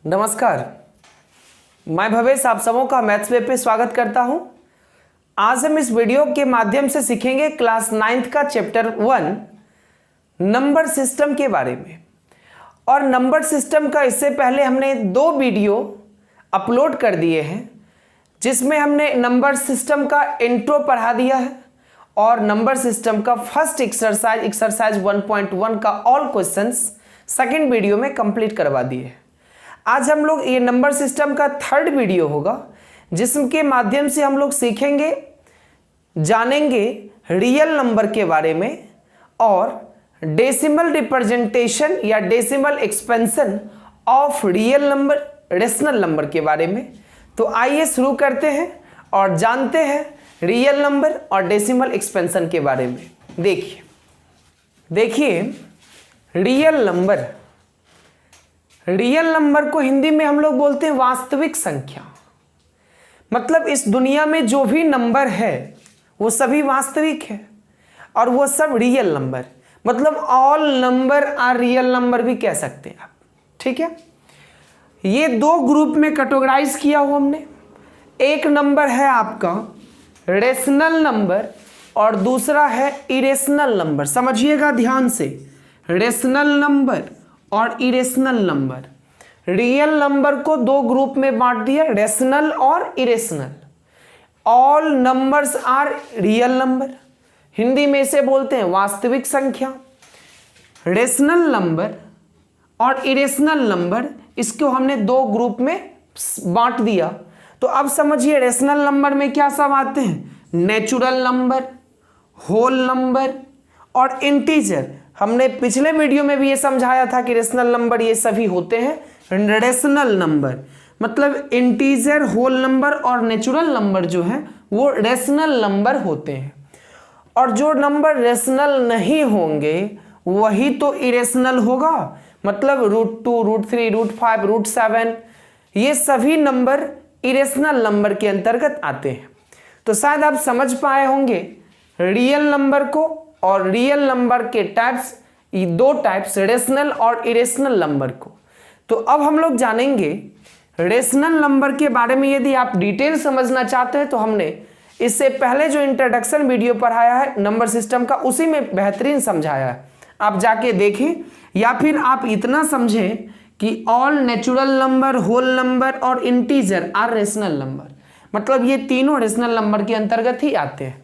नमस्कार, मैं भवेश आप सबों का मैथ्स वेब पे स्वागत करता हूं। आज हम इस वीडियो के माध्यम से सीखेंगे क्लास 9th का चैप्टर 1 नंबर सिस्टम के बारे में। और नंबर सिस्टम का इससे पहले हमने 2 वीडियो अपलोड कर दिए हैं, जिसमें हमने नंबर सिस्टम का इंट्रो पढ़ा दिया है और नंबर सिस्टम का फर्स्ट एक्सरसाइज 1.1 का ऑल क्वेश्चंस सेकेंड वीडियो में कंप्लीट करवा दिए हैं। आज हम लोग ये नंबर सिस्टम का थर्ड वीडियो होगा, जिसके माध्यम से हम लोग सीखेंगे, जानेंगे रियल नंबर के बारे में और डेसिमल रिप्रेजेंटेशन या decimal expansion of real number, rational number के बारे में। तो आइए शुरू करते हैं और जानते हैं रियल नंबर और डेसिमल एक्सपेंशन के बारे में। देखिए रियल नंबर को हिंदी में हम लोग बोलते हैं वास्तविक संख्या। मतलब इस दुनिया में जो भी नंबर है वो सभी वास्तविक है और वो सब रियल नंबर, मतलब all number are real number भी कह सकते हैं आप। ठीक है, ये 2 ग्रुप में कैटेगराइज किया हुआ हमने। एक नंबर है आपका रेशनल नंबर और दूसरा है इरेशनल नंबर। समझिएगा ध्यान से, रेशनल नंबर और इरेशनल नंबर। रियल नंबर को 2 ग्रुप में बांट दिया, रेशनल और irrational. All numbers are real number, Hindi में इसे बोलते हैं वास्तविक संख्या। रेशनल नंबर और इरेशनल नंबर, इसको हमने 2 ग्रुप में बांट दिया। तो अब समझिए रेशनल नंबर में क्या सब आते हैं, नेचुरल नंबर, होल नंबर और इंटीजर। हमने पिछले वीडियो में भी ये समझाया था कि रेशनल नंबर ये सभी होते हैं रेशनल नंबर, मतलब इंटीजर, होल नंबर और नेचुरल नंबर जो है वो रेशनल नंबर होते हैं। और जो नंबर रेशनल नहीं होंगे वही तो इरेशनल होगा, मतलब √2, √3, √5, √7 ये सभी नंबर इरेशनल नंबर के अंतर्गत आते हैं। तो शायद आप समझ पाए होंगे रियल नंबर को और रियल नंबर के टाइप्स, 2 टाइप्स, रेशनल और इरेशनल नंबर को। तो अब हम लोग जानेंगे रेशनल नंबर के बारे में। यदि आप डिटेल समझना चाहते हैं तो हमने इससे पहले जो इंट्रोडक्शन वीडियो पढ़ाया है नंबर सिस्टम का, उसी में बेहतरीन समझाया है, आप जाके देखें। या फिर आप इतना समझें कि all natural number, whole number और इंटीजर आर रेशनल नंबर, मतलब ये तीनों रेशनल नंबर के अंतर्गत ही आते हैं।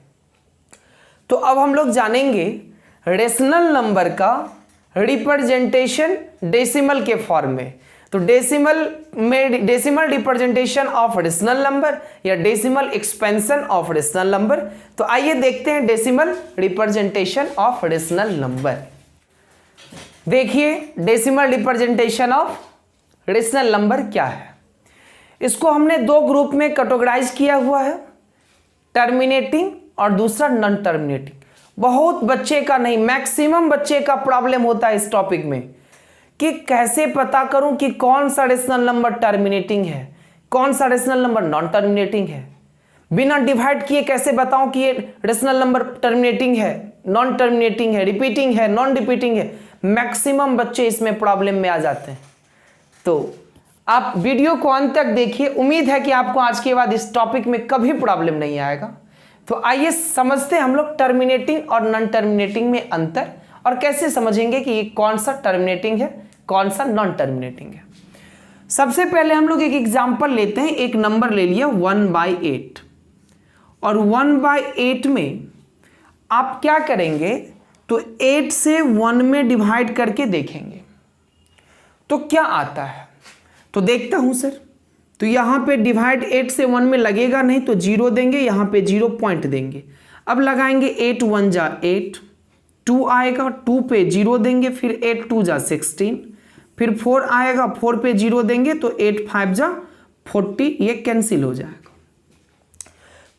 तो अब हम लोग जानेंगे रेशनल नंबर का रिप्रेजेंटेशन डेसिमल के फॉर्म में। तो decimal representation of rational number या decimal expansion of rational number. तो आइए देखते हैं decimal representation of rational number. देखिए decimal representation of rational number क्या है। इसको हमने 2 ग्रुप में कैटेगराइज किया हुआ है, टर्मिनेटिंग और दूसरा नॉन टर्मिनेटिंग। बहुत बच्चे का नहीं, मैक्सिमम बच्चे का प्रॉब्लम होता है इस टॉपिक में कि कैसे पता करूं कि कौन सा रेशनल नंबर टर्मिनेटिंग है, कौन सा रेशनल नंबर नॉन टर्मिनेटिंग है। बिना डिवाइड किए कैसे बताऊं कि ये रेशनल नंबर टर्मिनेटिंग है, नॉन टर्मिनेटिंग है, रिपीटिंग है, नॉन रिपीटिंग है। मैक्सिमम बच्चे इसमें प्रॉब्लम में आ जाते हैं। तो आप वीडियो को अंत तक देखिए, उम्मीद है कि आपको आज के बाद इस टॉपिक में कभी प्रॉब्लम नहीं आएगा। तो आइए समझते हैं हम लोग टर्मिनेटिंग और नॉन टर्मिनेटिंग में अंतर, और कैसे समझेंगे कि ये कौन सा टर्मिनेटिंग है, कौन सा नॉन टर्मिनेटिंग है। सबसे पहले हम लोग एक एग्जांपल लेते हैं। एक नंबर ले लिया 1/8, और 1/8 में आप क्या करेंगे, तो 8 से 1 में डिवाइड करके देखेंगे तो क्या आता है। तो देखता हूं सर, तो यहां पे डिवाइड 8 से 1 में लगेगा नहीं, तो 0 देंगे, यहां पे 0 पॉइंट देंगे। अब लगाएंगे 8 1 जा 8, 2 आएगा, 2 पे 0 देंगे, फिर 8 2 जा 16, फिर 4 आएगा, 4 पे 0 देंगे, तो 8 5 जा 40, ये कैंसिल हो जाएगा।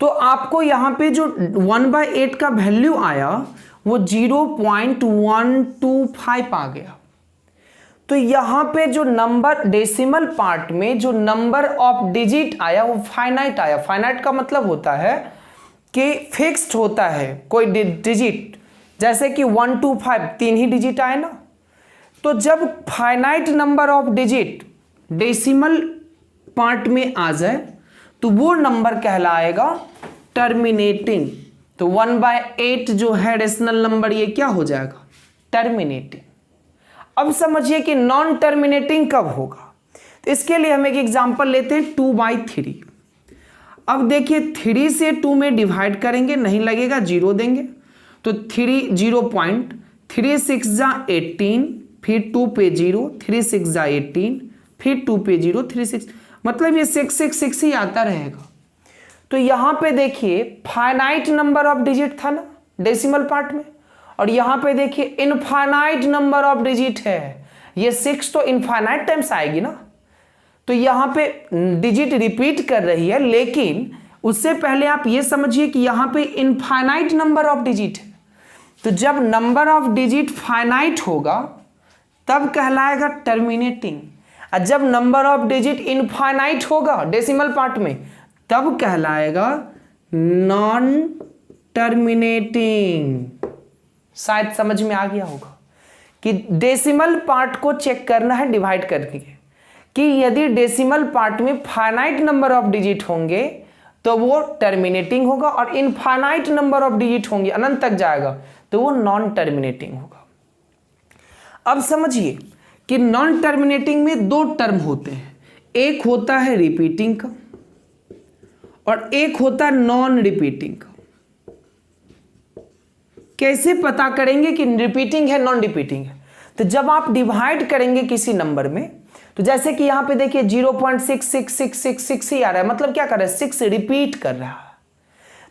तो आपको यहां पे जो 1/8 का वैल्यू आया वो 0.125 आ गया। तो यहां पे जो नंबर डेसिमल पार्ट में जो नंबर ऑफ डिजिट आया वो फाइनाइट आया। फाइनाइट का मतलब होता है कि फिक्स्ड होता है कोई डिजिट, जैसे कि 1 2 5 3 ही डिजिट आए ना। तो जब finite number of digit decimal part में आ जाए तो वो नंबर कहलाएगा टर्मिनेटिंग। तो 1/8 जो है रेशनल नंबर, ये क्या हो जाएगा? टर्मिनेटिंग। अब समझिए कि नॉन टर्मिनेटिंग कब होगा। तो इसके लिए हम एक एग्जांपल लेते हैं 2/3। अब देखिए 3 से 2 में डिवाइड करेंगे, नहीं लगेगा, 0 देंगे। तो 3 0.3 6 जा 18, फिर 2 पे 0, 3 6 जा 18, फिर 2 पे 0, 3 6, मतलब ये 6 6 6 ही आता रहेगा। तो यहां पे देखिए फाइनाइट नंबर ऑफ डिजिट था ना डेसिमल पार्ट में, और यहां पे देखिए इनफाइनाइट नंबर ऑफ डिजिट है। ये 6 तो इनफाइनाइट टाइम्स आएगी ना, तो यहां पे डिजिट रिपीट कर रही है, लेकिन उससे पहले आप ये समझिए कि यहां पे इनफाइनाइट नंबर ऑफ डिजिट है। तो जब नंबर ऑफ डिजिट फाइनाइट होगा तब कहलाएगा टर्मिनेटिंग, और जब नंबर ऑफ डिजिट इनफाइनाइट होगा डेसिमल पार्ट में तब कहलाएगा नॉन टर्मिनेटिंग। शायद समझ में आ गया होगा कि डेसिमल पार्ट को चेक करना है डिवाइड करके, कि यदि डेसिमल पार्ट में फाइनाइट नंबर ऑफ डिजिट होंगे तो वो टर्मिनेटिंग होगा, और इनफाइनाइट नंबर ऑफ डिजिट होंगे, अनंत तक जाएगा, तो वो नॉन टर्मिनेटिंग होगा। अब समझिए कि नॉन टर्मिनेटिंग में 2 टर्म होते हैं, एक होता है रिपीटिंग का और एक होता है नॉन रिपीटिंग का। कैसे पता करेंगे कि रिपीटिंग है नॉन रिपीटिंग है? तो जब आप डिवाइड करेंगे किसी नंबर में, तो जैसे कि यहां पे देखिए 0.66666 ही आ रहा है, मतलब क्या कर रहा है? 6 रिपीट कर रहा है।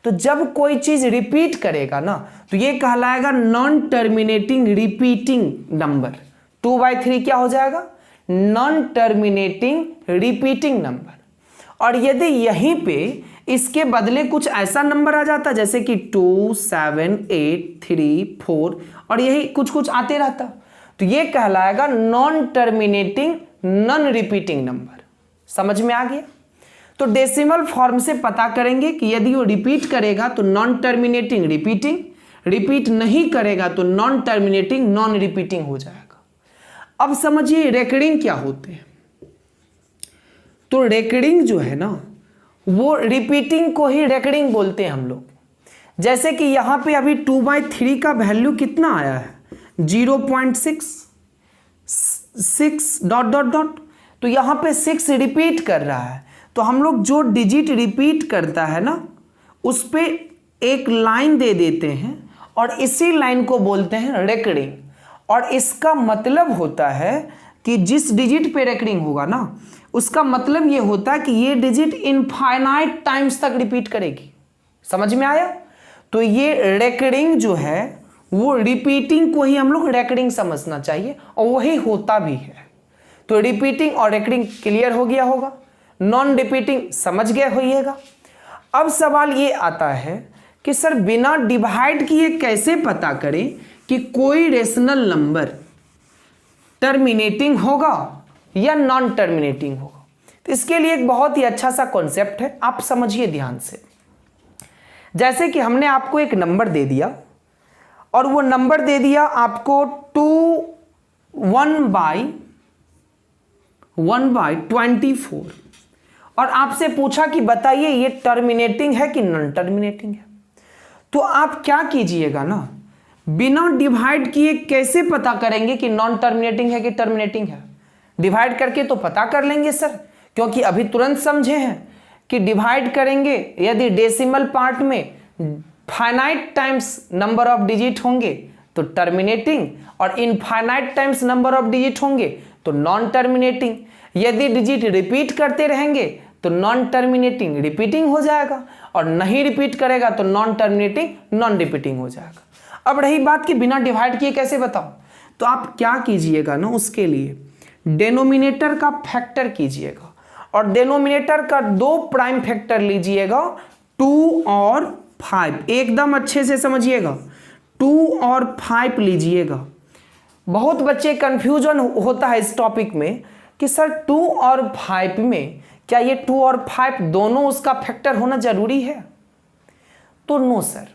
तो जब कोई चीज रिपीट करेगा ना तो ये कहलाएगा नॉन टर्मिनेटिंग रिपीटिंग नंबर। 2/3 क्या हो जाएगा? Non terminating repeating number. और यदि यहीं पे इसके बदले कुछ ऐसा नंबर आ जाता जैसे कि 2 7 8 3 4 और यही कुछ कुछ आते रहता, तो ये कहलाएगा non terminating non repeating number. समझ में आ गया? तो डेसिमल फॉर्म से पता करेंगे कि यदि वो रिपीट करेगा तो नॉन टर्मिनेटिंग रिपीटिंग, रिपीट नहीं करेगा तो नॉन टर्मिनेटिंग नॉन रिपीटिंग हो जाएगा। अब समझिए रेकरिंग क्या होते हैं। तो रेकरिंग जो है ना वो रिपीटिंग को ही रेकरिंग बोलते हैं हम लोग। जैसे कि यहां पे अभी 2/3 का वैल्यू कितना आया है? 0.6 डॉट डॉट डॉट। तो यहां पे 6 रिपीट कर रहा है, तो हम लोग जो डिजिट रिपीट करता है ना उस पे एक लाइन दे देते हैं और इसी लाइन को बोलते हैं रेकरिंग। और इसका मतलब होता है कि जिस डिजिट पे रेकरिंग होगा ना उसका मतलब ये होता है कि ये डिजिट इनफाइनाइट टाइम्स तक रिपीट करेगी। समझ में आया? तो ये रेकरिंग जो है वो रिपीटिंग को ही हम लोग रेकरिंग समझना चाहिए, और वही होता भी है। तो रिपीटिंग और रेकरिंग क्लियर हो गया होगा, नॉन रिपीटिंग समझ गए होइएगा। अब सवाल ये आता है कि सर बिना डिवाइड किए कैसे पता करें कि कोई रेशनल नंबर टर्मिनेटिंग होगा या नॉन टर्मिनेटिंग होगा? तो इसके लिए एक बहुत ही अच्छा सा कॉन्सेप्ट है, आप समझिए ध्यान से। जैसे कि हमने आपको एक नंबर दे दिया और वो नंबर दे दिया आपको 1/24 और आपसे पूछा कि बताइए ये टर्मिनेटिंग है कि नॉन टर्मिनेटिंग है। तो आप क्या कीजिएगा ना, बिना डिवाइड किए कैसे पता करेंगे कि नॉन टर्मिनेटिंग है कि टर्मिनेटिंग है? डिवाइड करके तो पता कर लेंगे सर, क्योंकि अभी तुरंत समझे हैं कि डिवाइड करेंगे यदि डेसिमल पार्ट में finite times number of digit होंगे तो टर्मिनेटिंग, और infinite times number of digit होंगे तो नॉन टर्मिनेटिंग। यदि डिजिट रिपीट करते रहेंगे तो नॉन टर्मिनेटिंग रिपीटिंग हो जाएगा, और नहीं रिपीट करेगा तो नॉन टर्मिनेटिंग नॉन रिपीटिंग हो जाएगा। अब रही बात कि बिना डिवाइड किए कैसे बताओ, तो आप क्या कीजिएगा ना, उसके लिए डेनोमिनेटर का फैक्टर कीजिएगा, और डेनोमिनेटर का 2 प्राइम फैक्टर लीजिएगा, 2 और 5। एकदम अच्छे से समझिएगा, 2 और 5 लीजिएगा। बहुत बच्चे कंफ्यूजन होता है इस टॉपिक में कि सर 2 और 5 में क्या ये 2 और 5 दोनों उसका फैक्टर होना जरूरी है? तो नो सर,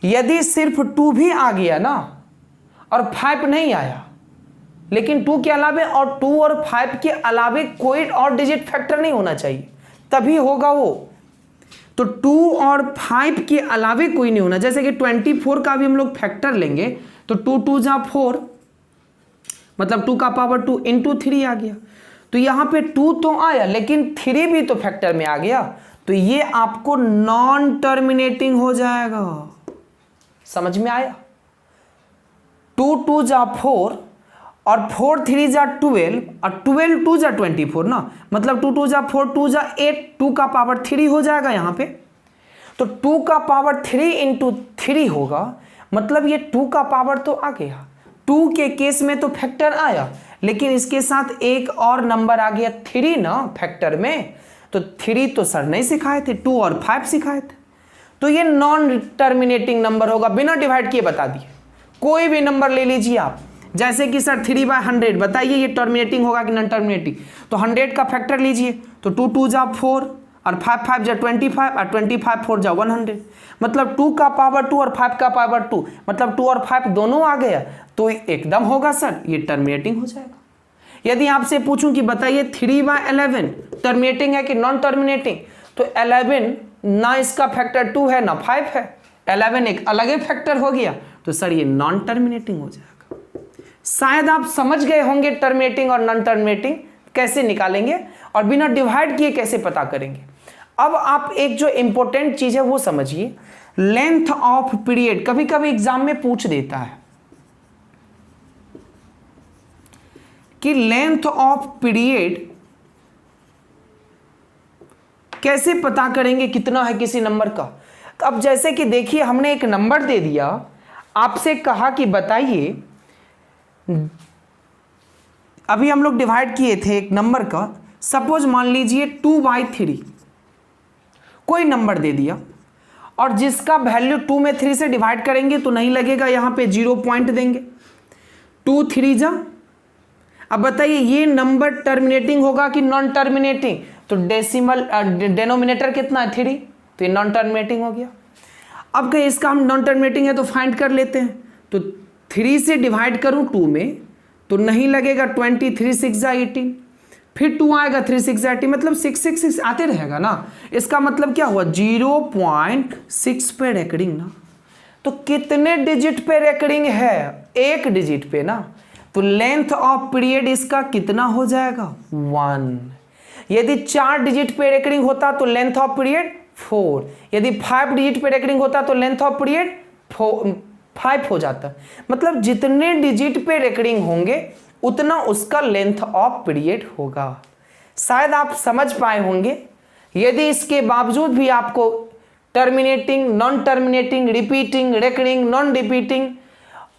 यदि सिर्फ 2 भी आ गया ना और 5 नहीं आया लेकिन 2 के अलावे और 2 और 5 के अलावे कोई और डिजिट फैक्टर नहीं होना चाहिए, तभी होगा वो। तो 2 और 5 के अलावे कोई नहीं होना। जैसे कि 24 का भी हम लोग फैक्टर लेंगे तो 2 2 जा 4, मतलब 2 का पावर 2 इंटू 3 आ गया। तो यहां पे 2 तो आया लेकिन 3 भी तो फैक्टर में आ गया, तो ये आपको नॉन टर्मिनेटिंग हो जाएगा। समझ में आया? 2 2 जा 4 और 4 3 जा 12 और 12 2 जा 24 ना, मतलब 2 2 जा 4 2 जा 8, 2 का पावर 3 हो जाएगा यहां पे। तो 2 का पावर 3 इंटू 3 होगा, मतलब ये 2 का पावर तो आ गया। 2 के केस में तो फैक्टर आया, लेकिन इसके साथ एक और नंबर आ गया 3 ना फैक्टर में। तो 3 तो सर नहीं सिखाए थे, 2 और 5 सिखाए थे। तो ये नॉन टर्मिनेटिंग नंबर होगा, बिना डिवाइड किए बता दिए। कोई भी नंबर ले लीजिए आप, जैसे कि सर 3/100, बताइए ये टर्मिनेटिंग होगा कि नॉन टर्मिनेटिंग? तो 100 का फैक्टर लीजिए, तो 2 2 जा 4 और 5 5 जा 25 और 25 4 जा 100, मतलब 2 का पावर 2 और 5 का पावर 2, मतलब 2 और 5 दोनों आ गया, तो एकदम होगा सर ये टर्मिनेटिंग हो जाएगा। यदि आपसे पूछूं कि बताइए 3/11 टर्मिनेटिंग है कि नॉन टर्मिनेटिंग, तो 11 ना इसका फैक्टर 2 है ना 5 है, 11 एक अलग ही फैक्टर हो गया, तो सर ये नॉन टर्मिनेटिंग हो जाएगा। शायद आप समझ गए होंगे टर्मिनेटिंग और नॉन टर्मिनेटिंग कैसे निकालेंगे और बिना डिवाइड किए कैसे पता करेंगे। अब आप एक जो इंपॉर्टेंट चीज है वो समझिए, लेंथ ऑफ पीरियड कभी कभी एग्जाम में पूछ देता है कि लेंथ ऑफ पीरियड कैसे पता करेंगे कितना है किसी नंबर का। तो अब जैसे कि देखिए हमने एक नंबर दे दिया, आपसे कहा कि बताइए, अभी हम लोग डिवाइड किए थे एक नंबर का, सपोज मान लीजिए 2/3, कोई नंबर दे दिया और जिसका वैल्यू 2 में 3 से डिवाइड करेंगे तो नहीं लगेगा, यहां पे 0 पॉइंट देंगे, 2 3 जा। अब बताइए ये नंबर टर्मिनेटिंग होगा कि नॉन टर्मिनेटिंग? तो डेसिमल डेनोमिनेटर कितना है 3, तो ये नॉन टर्मिनेटिंग हो गया। अब कहीं इसका हम नॉन टर्मिनेटिंग है तो फाइंड कर लेते हैं, तो 3 से डिवाइड करूं 2 में तो नहीं लगेगा, 20 3 6 जा 18, फिर 2 आएगा 3 6 जा 18, मतलब 6 6 6 आते रहेगा ना। इसका मतलब क्या हुआ 0.6 पे रेकरिंग ना। तो कितने डिजिट पे रेकरिंग है? एक डिजिट पे ना। तो लेंथ ऑफ पीरियड इसका कितना हो जाएगा 1। यदि 4 डिजिट पे रेकरिंग होता तो लेंथ ऑफ पीरियड 4, यदि 5 डिजिट पे रेकरिंग होता तो लेंथ ऑफ पीरियड 5 हो जाता। मतलब जितने डिजिट पे रेकरिंग होंगे उतना उसका लेंथ ऑफ पीरियड होगा। शायद आप समझ पाए होंगे। यदि इसके बावजूद भी आपको terminating, non terminating, repeating, recurring, non repeating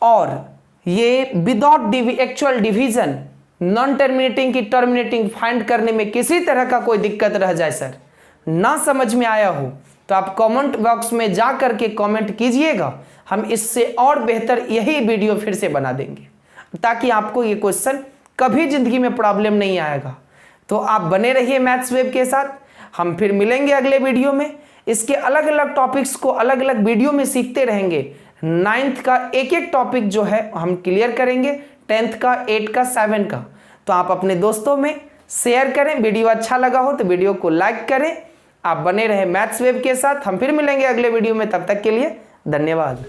और ये without actual division, non terminating की टर्मिनेटिंग फाइंड करने में किसी तरह का कोई दिक्कत रह जाए, सर ना समझ में आया हो, तो आप कमेंट बॉक्स में जा करके कमेंट कीजिएगा। हम इससे और बेहतर यही वीडियो फिर से बना देंगे ताकि आपको ये क्वेश्चन कभी जिंदगी में प्रॉब्लम नहीं आएगा। तो आप बने रहिए मैथ्स वेब के साथ। हम फिर मिलेंगे अगले वीडियो में। इसके अलग अलग टॉपिक्स को अलग अलग वीडियो में सीखते रहेंगे। 9th का एक एक टॉपिक जो है हम क्लियर करेंगे, 10th का, 8 का, 7 का। तो आप अपने दोस्तों में शेयर करें। वीडियो अच्छा लगा हो तो वीडियो को लाइक करें। आप बने रहे मैथ्स वेब के साथ। हम फिर मिलेंगे अगले वीडियो में, तब तक के लिए धन्यवाद।